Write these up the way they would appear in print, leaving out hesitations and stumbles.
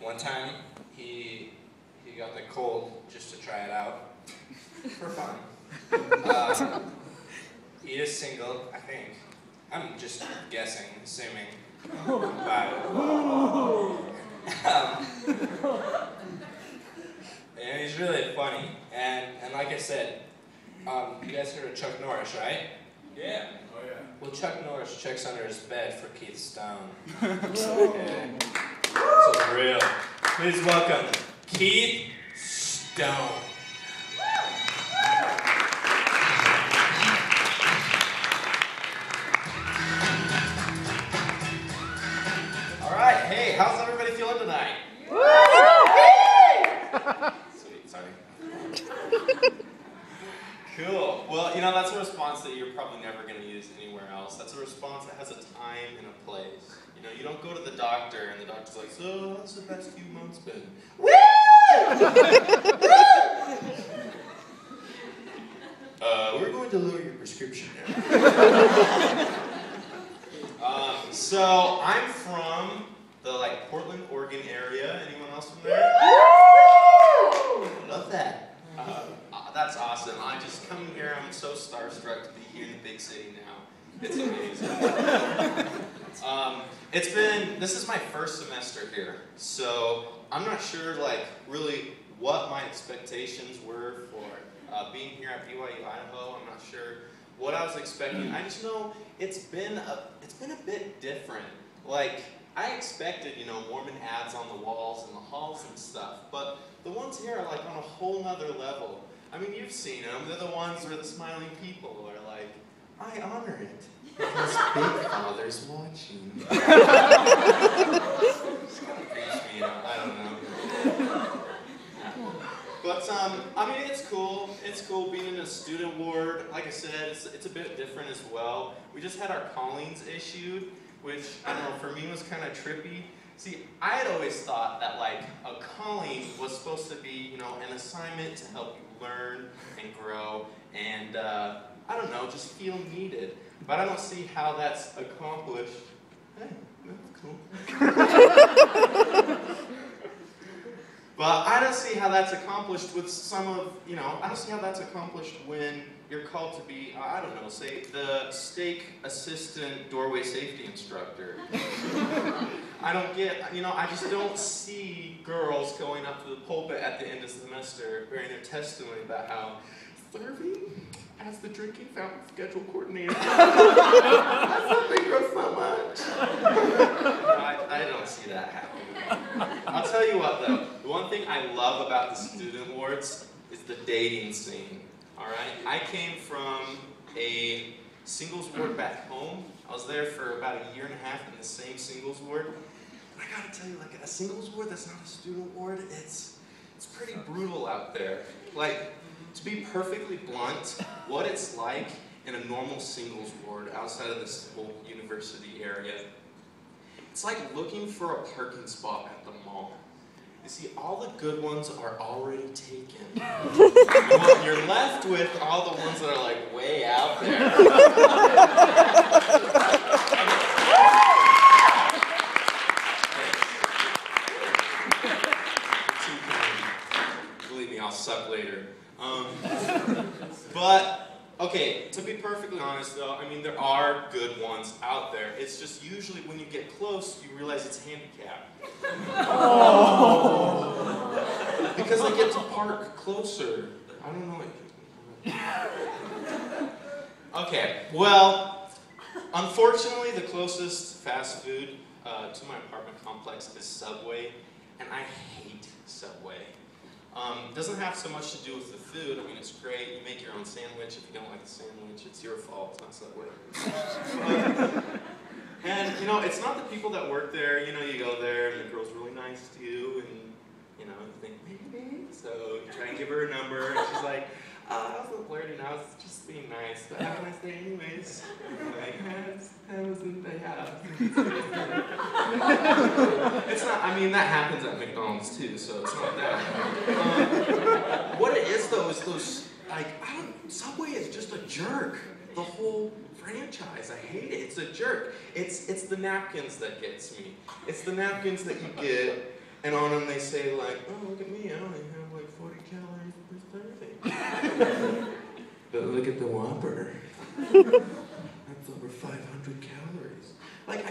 one time he got the cold just to try it out for fun. He is single, I think. I'm just guessing, assuming. And he's really funny. And like I said, you guys heard of Chuck Norris, right? Yeah. Oh yeah. Well, Chuck Norris checks under his bed for Keith Stone. Okay. So real. Please welcome Keith Stone. All right. Hey, how's everybody feeling tonight? Sweet. Sorry. Cool. Well, you know, that's a response that you're probably never going to use anywhere else. That's a response that has a time and a place. You know, you don't go to the doctor and the doctor's like, so how's the past few months been? Woo! We're going to lower your prescription now. So I'm from the Portland, Oregon area. Anyone else from there? Love that. That's awesome. I just coming here, I'm so starstruck to be here in the big city now. It's amazing. This is my first semester here, so I'm not sure really what my expectations were for being here at BYU-Idaho. I'm not sure what I was expecting. I just know it's been a bit different. I expected, Mormon ads on the walls and the halls and stuff, but the ones here are on a whole nother level. I mean, you've seen them. They're the ones where the smiling people are like, I honor it because Big Father's watching. Just kind of creeps me out. I don't know. But, I mean, it's cool. It's cool being in a student ward. Like I said, it's a bit different as well. We just had our callings issued, which, I don't know, for me was kind of trippy. See, I had always thought that a calling was supposed to be, an assignment to help you learn and grow and, I don't know, just feel needed. But I don't see how that's accomplished. Hey, that's cool. But I don't see how that's accomplished with I don't see how that's accomplished when you're called to be, I don't know, say, the stake assistant doorway safety instructor. I don't get, I just don't see girls going up to the pulpit at the end of the semester bearing their testimony about how serving as the drinking fountain schedule coordinator. That's something grows so much. I don't see that happening. I'll tell you what, though. The one thing I love about the student wards is the dating scene. All right? I came from a singles ward back home. I was there for about a year and a half in the same singles ward. And I gotta tell you, a singles ward that's not a student ward, it's pretty brutal out there. To be perfectly blunt, what it's like in a normal singles ward outside of this whole university area, it's like looking for a parking spot at the mall. You see, all the good ones are already taken. And you're left with all the ones that are way out there. Believe me, I'll suck later. But, okay, to be perfectly honest though, I mean, there are good ones out there. It's just usually when you get close, you realize it's handicapped. Oh. Because they get to park closer. I don't know. Okay, well, unfortunately, the closest fast food to my apartment complex is Subway, and I hate Subway. Doesn't have so much to do with the food. I mean, it's great. You make your own sandwich. If you don't like the sandwich, it's your fault. It's not Subway. And, it's not the people that work there. You go there, and the girl's really nice to you, and, you think, maybe. So you try and give her a number, and she's like, I wasn't flirting. I was just being nice. But have a nice day anyways. It's not, I mean, that happens at McDonald's too, so it's not that. What it is though is those, Subway is just a jerk. The whole franchise, I hate it. It's a jerk. It's the napkins that gets me. It's the napkins that you get, And on them they say like, oh, look at me, I only have like 40 calories per serving. But look at the Whopper. That's over 500 calories. Like, I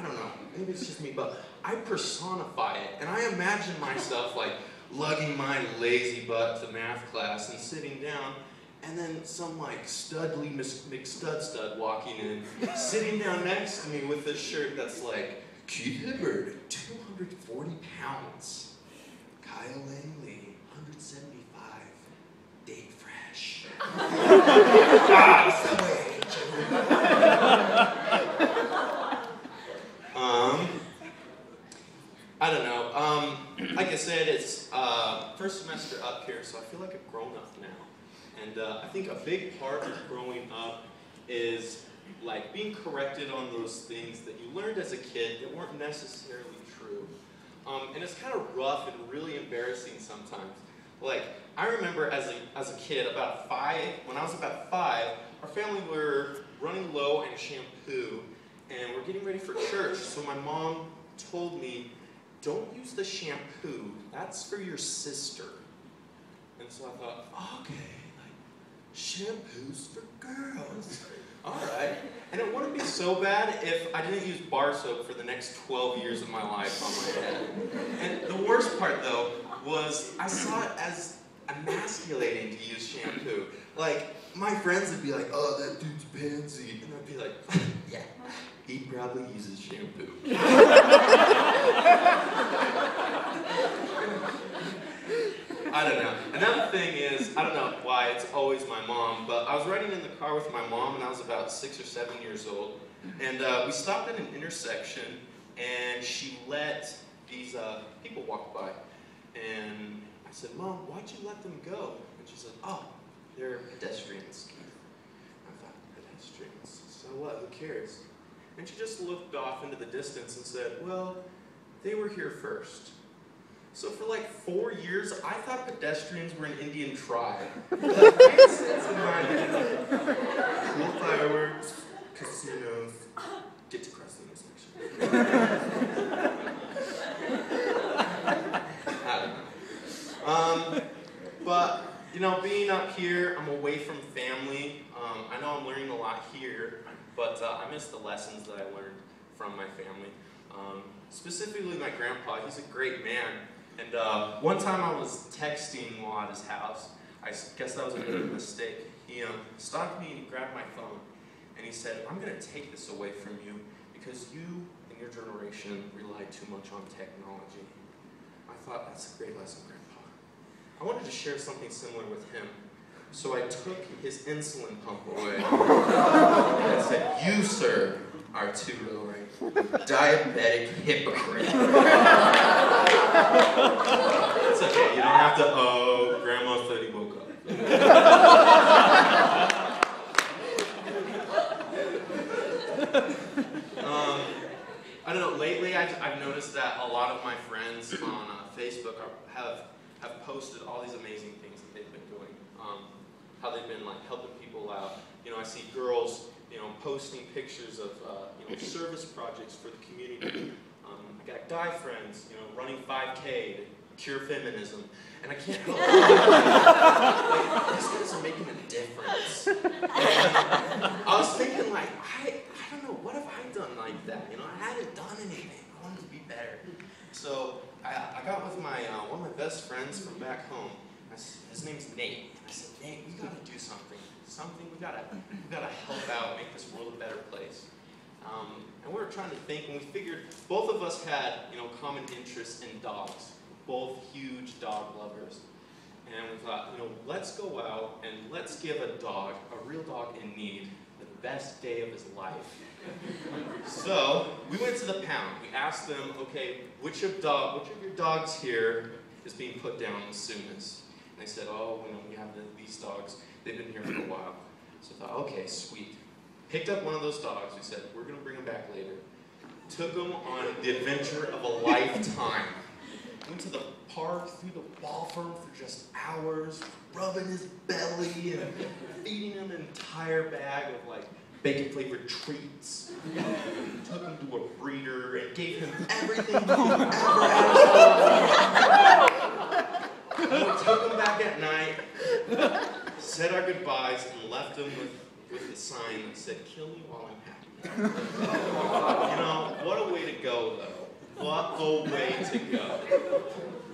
don't know, maybe it's just me, but I personify it. And I imagine myself like lugging my lazy butt to math class and sitting down, and then some like studly McStud walking in, sitting down next to me with this shirt that's like, Keith Hibbard, 240 pounds. Kyle Langley, 175. Date fresh. I don't know. Like I said, it's first semester up here, so I feel like a grown-up now. And I think a big part of growing up is like being corrected on those things that you learned as a kid that weren't necessarily true. And it's kind of rough and really embarrassing sometimes. Like, I remember as a kid, when I was about 5, our family were running low on shampoo, and we're getting ready for church, so my mom told me, don't use the shampoo, that's for your sister. And so I thought, okay, like, shampoos for girls. Alright. And it wouldn't be so bad if I didn't use bar soap for the next 12 years of my life on my head. And the worst part, though, was I saw it as emasculating to use shampoo. Like, my friends would be like, oh, that dude's pansy. And I'd be like, yeah, he probably uses shampoo. I don't know. Another thing is, I don't know why it's always my mom, but I was riding in the car with my mom and I was about 6 or 7 years old. And we stopped at an intersection and she let these people walk by. And I said, Mom, why'd you let them go? And she said, oh, they're pedestrians. I thought, pedestrians? So what? Who cares? And she just looked off into the distance and said, well, they were here first. So for like 4 years, I thought pedestrians were an Indian tribe. That made sense in my head. Cool fireworks, casinos, get to cross the intersection. I don't know. But, you know, being up here, I'm away from family. I know I'm learning a lot here, but I miss the lessons that I learned from my family. Specifically my grandpa, he's a great man. And one time I was texting while at his house. I guess that was a bit of a mistake. He stopped me and he grabbed my phone. And he said, I'm going to take this away from you because you and your generation rely too much on technology. I thought, that's a great lesson, Grandpa. I wanted to share something similar with him. So I took his insulin pump away. And I said, you, sir, are too diabetic hypocrite. It's okay, you don't have to, oh, Grandma said he woke up. I don't know, lately I've noticed that a lot of my friends on Facebook have posted all these amazing things that they've been doing. How they've been like helping people out. You know, I see girls, you know, posting pictures of you know, service projects for the community. I got guy friends, you know, running 5K to cure feminism, and I can't help like, these guys are making a difference. And I was thinking, like, I don't know, what have I done like that? You know, I hadn't done anything. I wanted to be better. So I got with my one of my best friends from back home. His name's Nate. I said, Nate, we gotta do something. We gotta help out, make this world a better place. And we were trying to think, and we figured both of us had, you know, common interests in dogs. Both huge dog lovers. And we thought, you know, let's go out and let's give a dog, a real dog in need, the best day of his life. So we went to the pound. We asked them, okay, which of your dogs here is being put down as soonest? And they said, oh, you know, we have these dogs. They've been here for a while. So I thought, okay, sweet. Picked up one of those dogs. We said, we're going to bring him back later. Took him on the adventure of a lifetime. Went to the park, through the ball firm for just hours, rubbing his belly and feeding him an entire bag of like bacon-flavored treats. Took him to a breeder and gave him everything he could ever ask for. them with the sign that said, "Kill me while I'm happy." You know, what a way to go, though. What a way to go.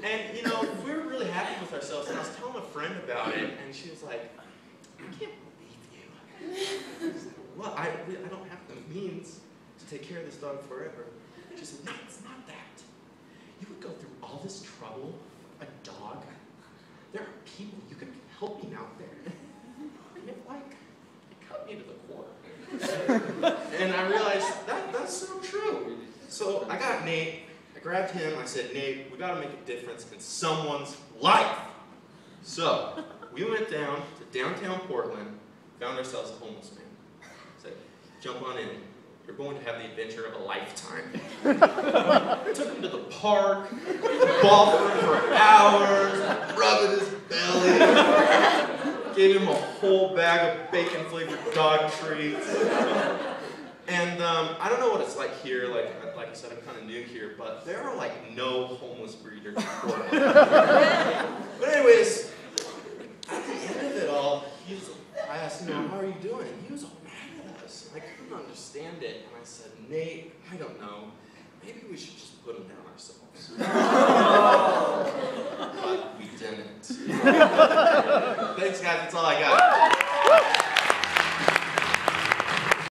And, you know, we were really happy with ourselves, and I was telling a friend about it, and she was like, "I can't believe you." Well, I don't have the means to take care of this dog forever. She said, "No, it's not that. You would go through all this trouble, a dog. There are people, you could be helping out there. And it cut me to the core." And I realized that's so true. So I got Nate, I grabbed him, I said, "Nate, we gotta make a difference in someone's life." So we went down to downtown Portland, found ourselves a homeless man. Said, "Jump on in. You're going to have the adventure of a lifetime." Took him to the park, ball for him for hours, rubbing his belly, gave him a whole bag of bacon-flavored dog treats. And I don't know what it's like here, like I said, I'm kind of new here, but there are like no homeless breeders in Portland. But anyways, at the end of it all, I asked him, "How are you doing?" He was all mad at us. I couldn't understand it. And I said, "Nate, I don't know. Maybe we should just put him down ourselves." But we didn't. Thanks, guys. That's all I got.